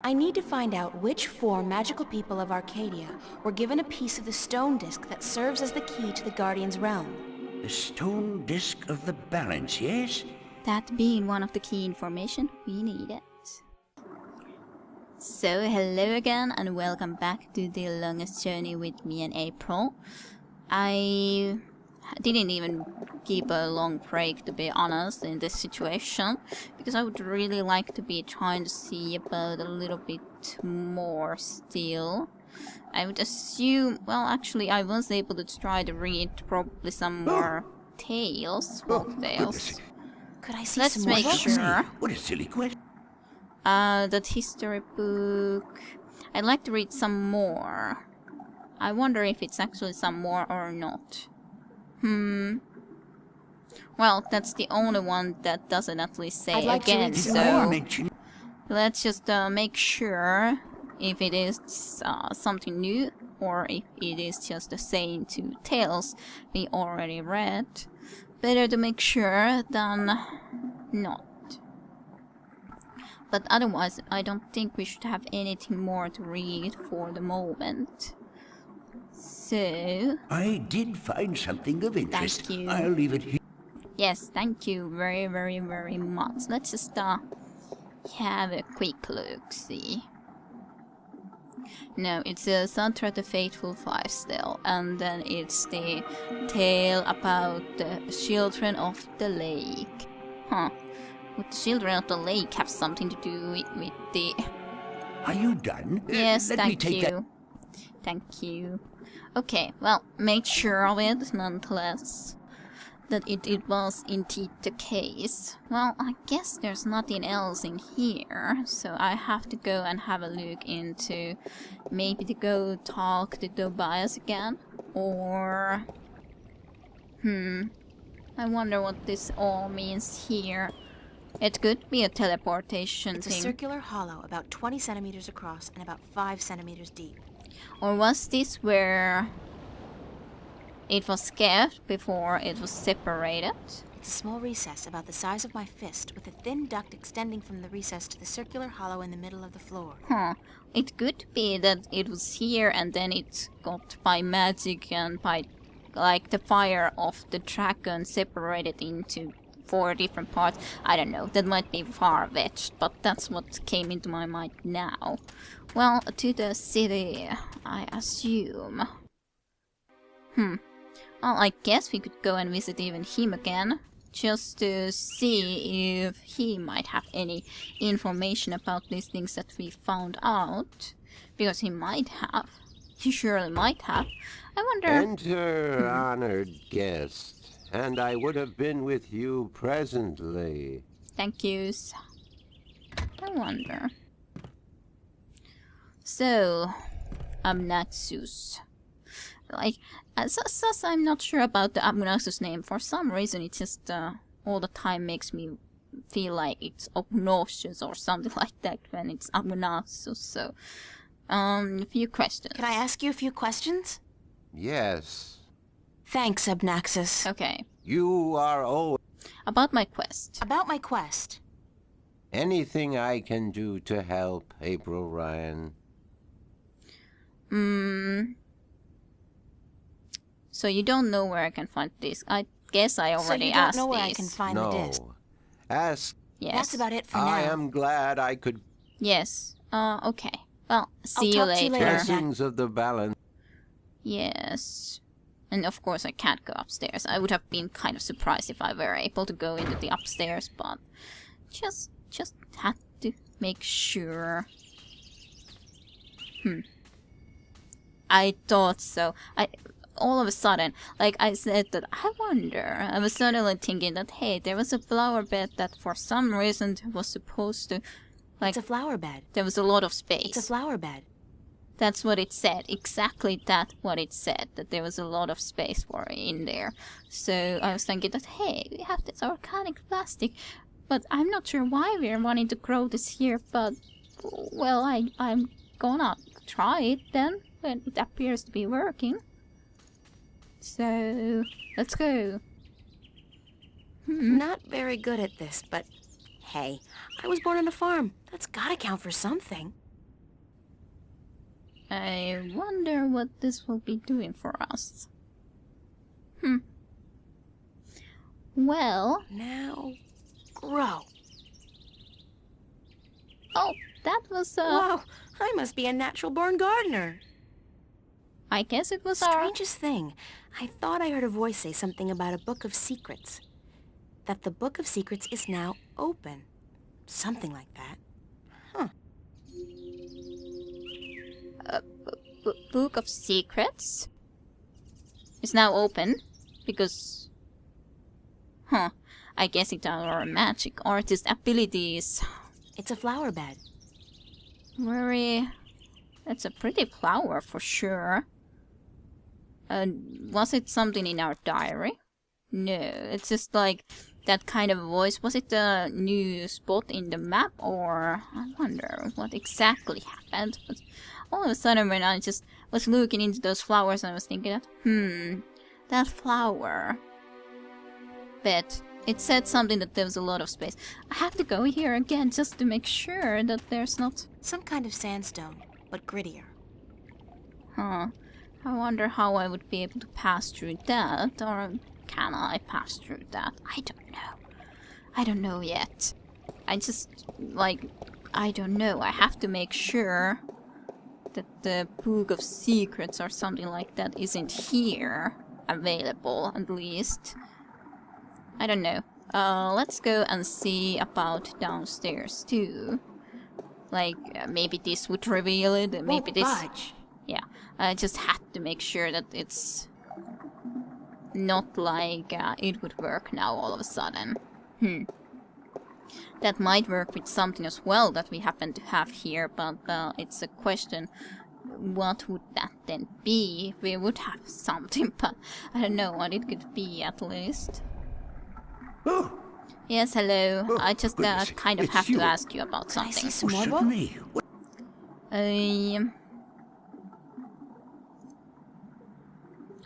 I need to find out which 4 magical people of Arcadia were given a piece of the stone disc that serves as the key to the Guardian's realm. The stone disc of the balance, yes? That being one of the key information we needed. So hello again and welcome back to the longest journey with me and April. I didn't even keep a long break, to be honest, in this situation, because I would really like to be trying to see about a little bit more still. I would assume, well, actually I was able to try to read probably some more tales, folk tales. Could I see Let's some more make books? sure. What a silly question. That history book. I'd like to read some more. I wonder if it's actually some more or not. Well, that's the only one that doesn't at least say I'd like to again, read some so more. Mention let's just make sure if it is something new or if it is just the same 2 tales we already read. Better to make sure than not. But otherwise, I don't think we should have anything more to read for the moment. So, I did find something of interest. Thank you. I'll leave it here. yes, thank you very, very, very much. Let's just have a quick look, see. No, it's Santra the Faithful 5 still, and then it's the tale about the children of the lake. Huh. Would the children of the lake have something to do with the... Are you done? Yes, Let me thank take you. that. Thank you. Okay, well, make sure of it, nonetheless, that it was indeed the case. Well, I guess there's nothing else in here, so I have to go and have a look into maybe to go talk to Tobias again, or... I wonder what this all means here. It could be a teleportation It's a thing. circular hollow about 20 centimeters across and about 5 centimeters deep. Or was this where it was kept before it was separated? It's a small recess about the size of my fist with a thin duct extending from the recess to the circular hollow in the middle of the floor. Huh. It could be that it was here and then it got by magic and by like the fire of the dragon separated into 4 different parts. I don't know, that might be far-fetched, but that's what came into my mind now. Well, to the city, I assume. Well, I guess we could go and visit even him again, just to see if he might have any information about these things that we found out. Because he might have. He surely might have. I wonder... Enter, honored guest, and I would have been with you presently. Thank yous. I wonder. So, Amnaxus. Like, as I'm not sure about the Amnaxus name. For some reason, it just all the time makes me feel like it's obnoxious or something like that when it's Amnaxus. So, a few questions. Can I ask you a few questions? Yes, Thanks, Abnaxus. Okay. you are owed. About my quest. About my quest. Anything I can do to help, April Ryan? So you don't know where I can find this. I guess I So already you don't asked know where I this. can find the disc. No. Ask. Yes. That's about it for I now. am glad I could. Yes. Okay. Well, see you talk to you later. later. Blessings of the balance. Yes. And of course I can't go upstairs. I would have been kind of surprised if I were able to go into the upstairs, but just had to make sure. I thought so. All of a sudden, like I said that I wonder, I was suddenly thinking that hey, there was a flower bed that for some reason was supposed to, like, It's a flower bed. there was a lot of space. It's a flower bed. That's what it said. Exactly that what it said. That there was a lot of space for it in there. So I was thinking that, hey, we have this organic plastic. But I'm not sure why we're wanting to grow this here. But, well, I'm gonna try it then. When it appears to be working. So, let's go. Not very good at this, but hey, I was born on a farm. That's gotta count for something. I wonder what this will be doing for us. Well, Now, grow. oh, that was Whoa, I must be a natural-born gardener. I guess it was our... Strangest thing, I thought I heard a voice say something about a book of secrets. That the book of secrets is now open. Something like that. Book of Secrets is now open because, I guess it's our magic artist abilities. It's a flower bed. It's a pretty flower for sure. Was it something in our diary? No, it's just like that kind of voice. Was it a new spot in the map, or I wonder what exactly happened? But all of a sudden, when I just was looking into those flowers, I was thinking that, that flower. But it said something that there was a lot of space. I have to go here again just to make sure that there's not... Some kind of sandstone, but grittier. I wonder how I would be able to pass through that, or can I pass through that? I don't know. I don't know yet. I just, I don't know. I have to make sure that the Book of Secrets or something like that isn't here available, at least. I don't know. Let's go and see about downstairs too. Maybe this would reveal it, and maybe this... Budge. Yeah, I just had to make sure that it's not like it would work now all of a sudden. That might work with something as well that we happen to have here, but it's a question, what would that then be? We would have something, but I don't know what it could be at least. Oh, Yes, hello. Oh, I just goodness, kind of it's have you. to ask you about Can I see something. some more books? certainly. What-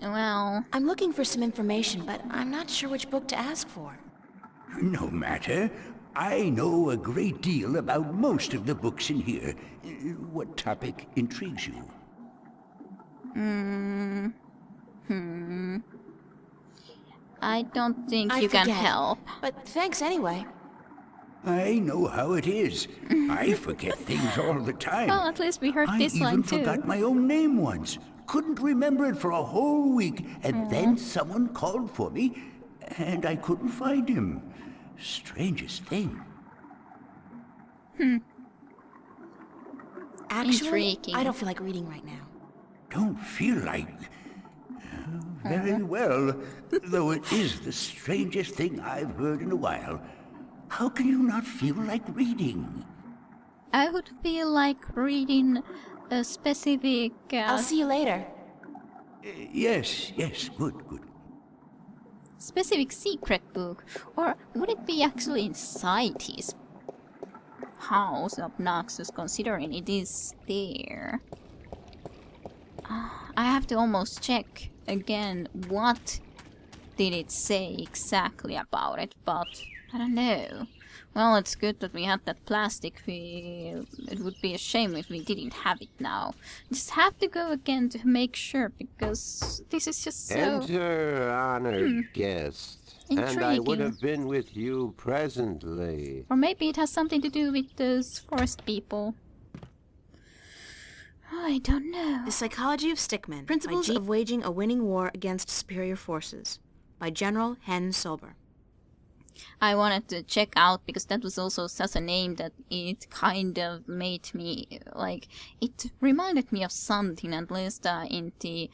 Well, I'm looking for some information, but I'm not sure which book to ask for. No matter. I know a great deal about most of the books in here. What topic intrigues you? I don't think I you can forget. help. But thanks anyway. I know how it is. I forget things all the time. Well, at least we heard I this even line too. forgot my own name once. Couldn't remember it for a whole week, and then someone called for me, and I couldn't find him. Strangest thing. Actually, Intriguing. I don't feel like reading right now. Don't feel like... Very well, though it is the strangest thing I've heard in a while. How can you not feel like reading? I would feel like reading a specific I'll see you later. Yes, good. specific secret book, or would it be actually inside his house? Obnoxious, considering it is there. I have to almost check again what did it say exactly about it, but I don't know. Well, it's good that we had that plastic. It would be a shame if we didn't have it now. Just have to go again to make sure, because this is just so... Enter, honored guest. And I would Intriguing. have been with you presently. Or maybe it has something to do with those forest people. I don't know. The Psychology of Stickmen. Principles of Waging a Winning War Against Superior Forces. By General Hen Solber. I wanted to check out because that was also such a name that it kind of made me like, it reminded me of something, at least in the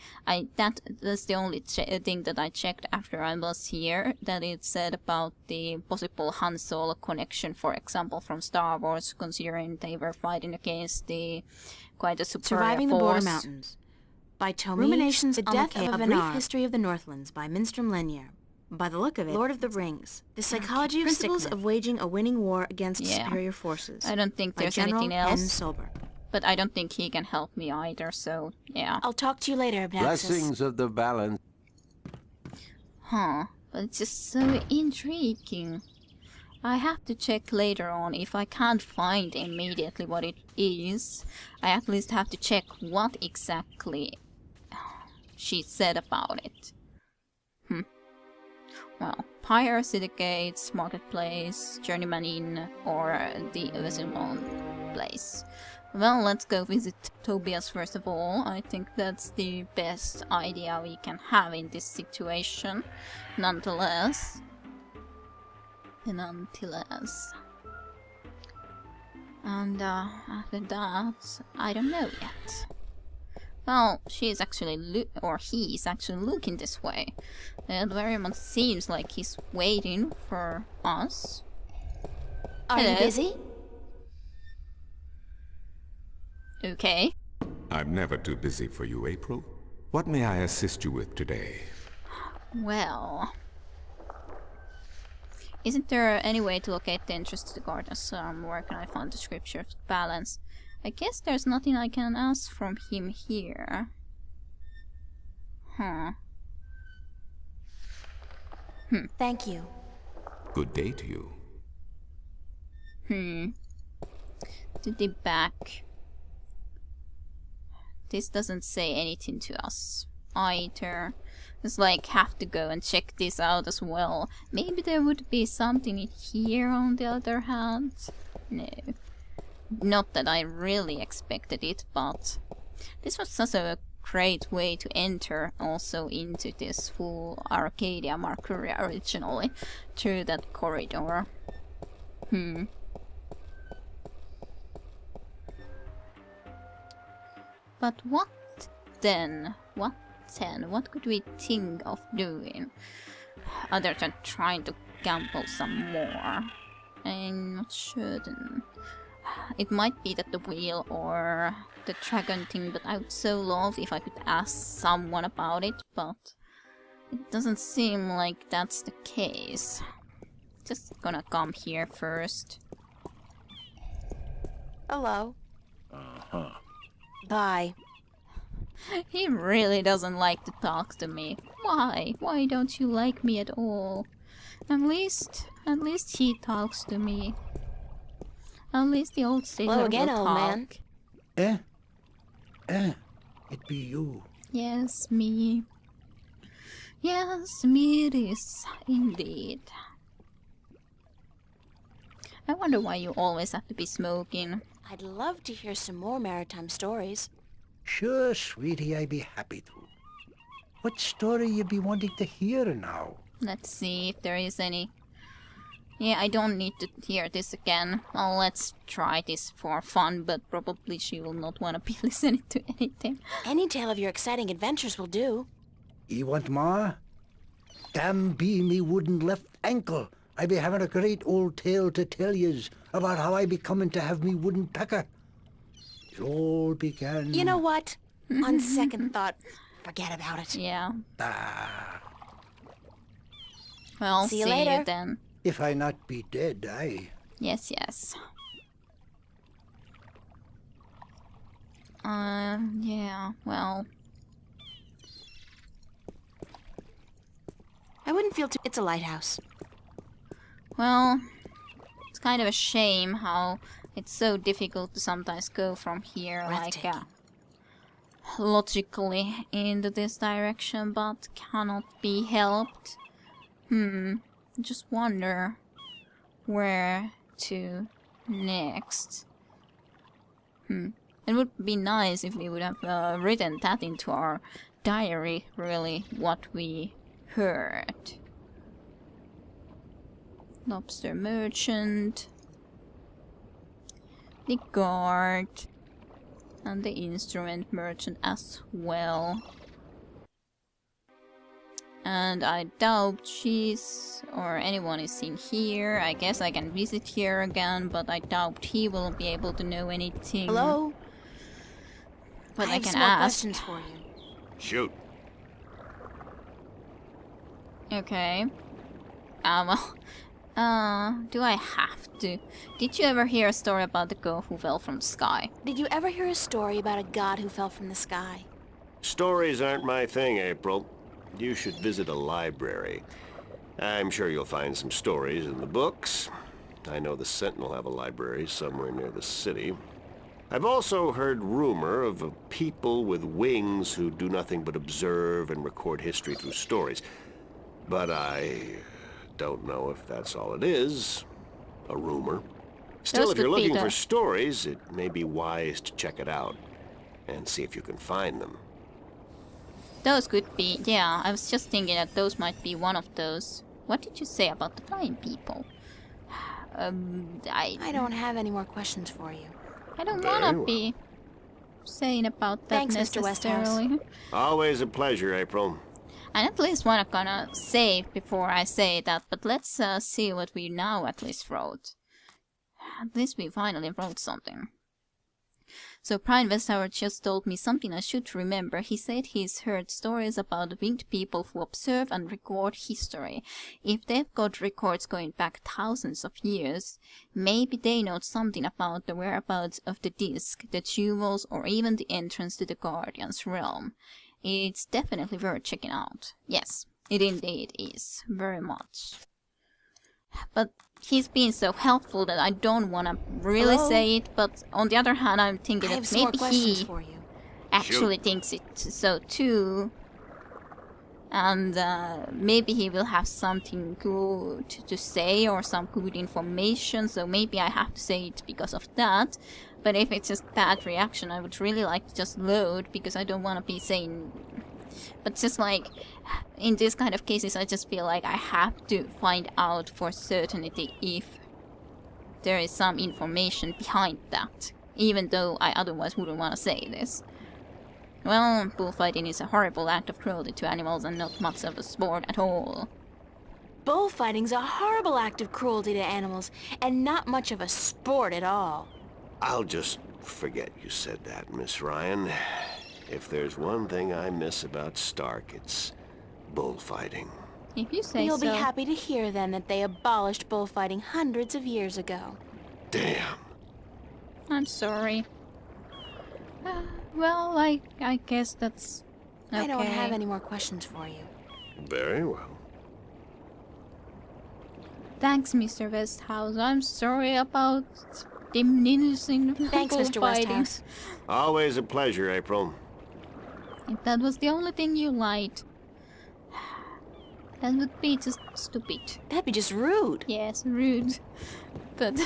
that's the only thing that I checked after I was here, that it said about the possible Han Solo connection, for example, from Star Wars, considering they were fighting against the quite a superior Surviving the force. Border Mountains. By Tomi. Ruminations the Death of a Brief History of the Northlands by Minstrom Lenier. By the look of it, Lord of the Rings. The Psychology of Principles of Waging a Winning War Against Superior Forces. I don't think by there's General anything Hen else, Solber. but I don't think he can help me either, so yeah. I'll talk to you later, Abnaxis. Blessings of the balance. Huh, but it's just so intriguing. I have to check later on. If I can't find immediately what it is, I at least have to check what exactly she said about it. Well, Pyre, City Gates, Marketplace, Journeyman Inn, or the Invisible Place. Well, let's go visit Tobias first of all. I think that's the best idea we can have in this situation. Nonetheless. And after that, I don't know yet. Well, she is actually he is actually looking this way. It very much seems like he's waiting for us. Are you busy? Okay. I'm never too busy for you, April. What may I assist you with today? Well, isn't there any way to locate the entrance to the gardens? Where can I find the scripture of balance? I guess there's nothing I can ask from him here. Thank you. Good day to you. To the back. This doesn't say anything to us either. It's like, have to go and check this out as well. Maybe there would be something in here on the other hand. No. Not that I really expected it, but this was such a great way to enter also into this full Arcadia Marcuria originally, through that corridor. But what then? What could we think of doing? Other than trying to gamble some more. I'm not certain. It might be that the wheel or the dragon thing, but I would so love if I could ask someone about it, but it doesn't seem like that's the case. Just gonna come here first. Hello. Bye. He really doesn't like to talk to me. Why? Why don't you like me at all? At least he talks to me. At least the old sailor Hello again, will old talk. man. It be you. Yes, me. Yes, me it is, indeed. I wonder why you always have to be smoking. I'd love to hear some more maritime stories. Sure, sweetie, I'd be happy to. What story you be wanting to hear now? Let's see if there is any. Yeah, I don't need to hear this again. Well, let's try this for fun, but probably she will not want to be listening to anything. Any tale of your exciting adventures will do. You want more? Damn be me wooden left ankle. I be having a great old tale to tell yous about how I be coming to have me wooden pecker. It all began... You know what? On second thought, forget about it. Yeah. Ah, Well, See you later. then. if I not be dead, aye. Yes, yes. Yeah, well... I wouldn't feel too... It's a lighthouse. Well, it's kind of a shame how it's so difficult to sometimes go from here, like, Breathtaking. logically into this direction, but cannot be helped. Just wonder where to next. It would be nice if we would have written that into our diary, really, what we heard. Lobster merchant, the guard, and the instrument merchant as well. And I doubt she's or anyone is in here. I guess I can visit here again, but I doubt he will be able to know anything. Hello? But I I have can some more ask. questions for you. Shoot. Okay. Do I have to? Did you ever hear a story about the girl who fell from the sky? Did you ever hear a story about a god who fell from the sky? Stories aren't my thing, April. You should visit a library. I'm sure you'll find some stories in the books. I know the Sentinel have a library somewhere near the city. I've also heard rumor of a people with wings who do nothing but observe and record history through stories. But I don't know if that's all it is. A rumor. Still, if you're looking for stories, it may be wise to check it out and see if you can find them. Those could be, yeah, I was just thinking that those might be one of those. What did you say about the flying people? I don't have any more questions for you. I don't want to be saying about that. Thanks, Mr. necessarily. Always a pleasure, April. I at least want to kind of save before I say that, but let's see what we now at least wrote. At least we finally wrote something. So Brian Westhauer just told me something I should remember. He said he's heard stories about winged people who observe and record history. If they've got records going back thousands of years, maybe they know something about the whereabouts of the disc, the jewels, or even the entrance to the Guardian's realm. It's definitely worth checking out. Yes, it indeed is. Very much. But he's been so helpful that I don't want to really say it, but on the other hand, I'm thinking that maybe he actually thinks it so too. And maybe he will have something good to say or some good information, so maybe I have to say it because of that. But if it's just bad reaction, I would really like to just load, because I don't want to be saying... But just like, in this kind of cases, I just feel like I have to find out for certainty if there is some information behind that, even though I otherwise wouldn't want to say this. Well, bullfighting is a horrible act of cruelty to animals and not much of a sport at all. Bullfighting's a horrible act of cruelty to animals, and not much of a sport at all. I'll just forget you said that, Miss Ryan. If there's one thing I miss about Stark, it's bullfighting. If you say so. You'll be happy to hear then that they abolished bullfighting hundreds of years ago. Damn. I'm sorry. Well, I guess that's okay. I don't have any more questions for you. Very well. Thanks, Mr. Westhouse. I'm sorry about diminishing Thanks, Mr. Westhouse. Always a pleasure, April. If that was the only thing you liked, that would be just stupid. That'd be just rude. Yes, rude. But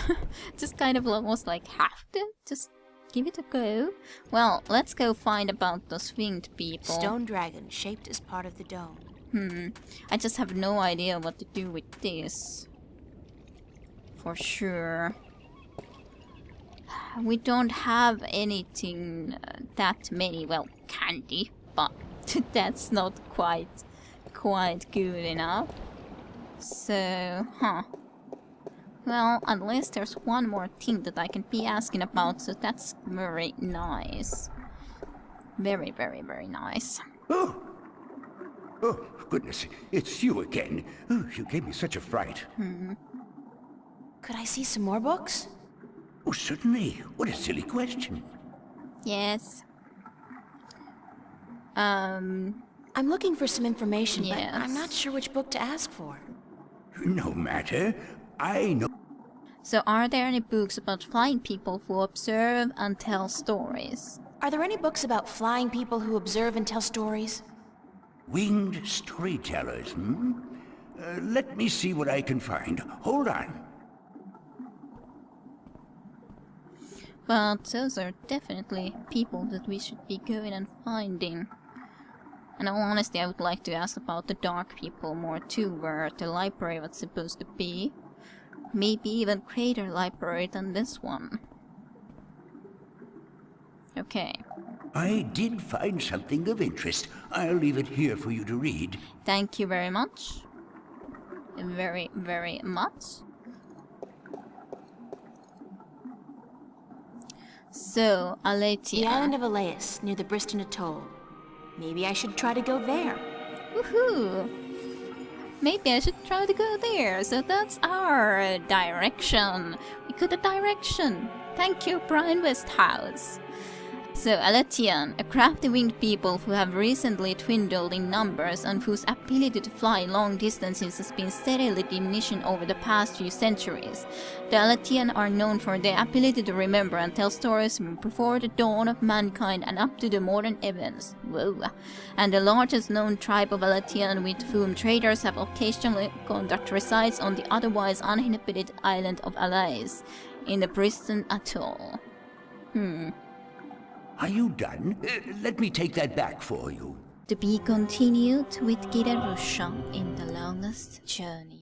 just kind of almost like have to just give it a go. Well, let's go find about those winged people. Stone dragon shaped as part of the dome. I just have no idea what to do with this. For sure. We don't have anything that many, well, candy, but that's not quite good enough. So, well, unless there's one more thing that I can be asking about, so that's very nice. Very, very, very nice. Oh, goodness, it's you again. Oh, you gave me such a fright. Could I see some more books? Oh, certainly. What a silly question. Yes. I'm looking for some information, yes. but I'm not sure which book to ask for. No matter. I know. So are there any books about flying people who observe and tell stories? Are there any books about flying people who observe and tell stories? Winged storytellers, let me see what I can find. Hold on. But those are definitely people that we should be going and finding. And in all honesty, I would like to ask about the dark people more too, where the library was supposed to be. Maybe even greater library than this one. Okay. I did find something of interest. I'll leave it here for you to read. Thank you very much. Very, very much. So, Aletia. The island of Aleus, near the Briston Atoll. Maybe I should try to go there. Woohoo! Maybe I should try to go there. So that's our direction. We got a direction. Thank you, Brian Westhouse. So, Aletian, a crafty winged people who have recently dwindled in numbers and whose ability to fly long distances has been steadily diminishing over the past few centuries. The Aletian are known for their ability to remember and tell stories from before the dawn of mankind and up to the modern events. Whoa. And the largest known tribe of Aletian with whom traders have occasionally contact resides on the otherwise uninhabited island of Alais, in the Briston Atoll. Are you done? Let me take that back for you. To be continued with Gidarusha in the longest journey.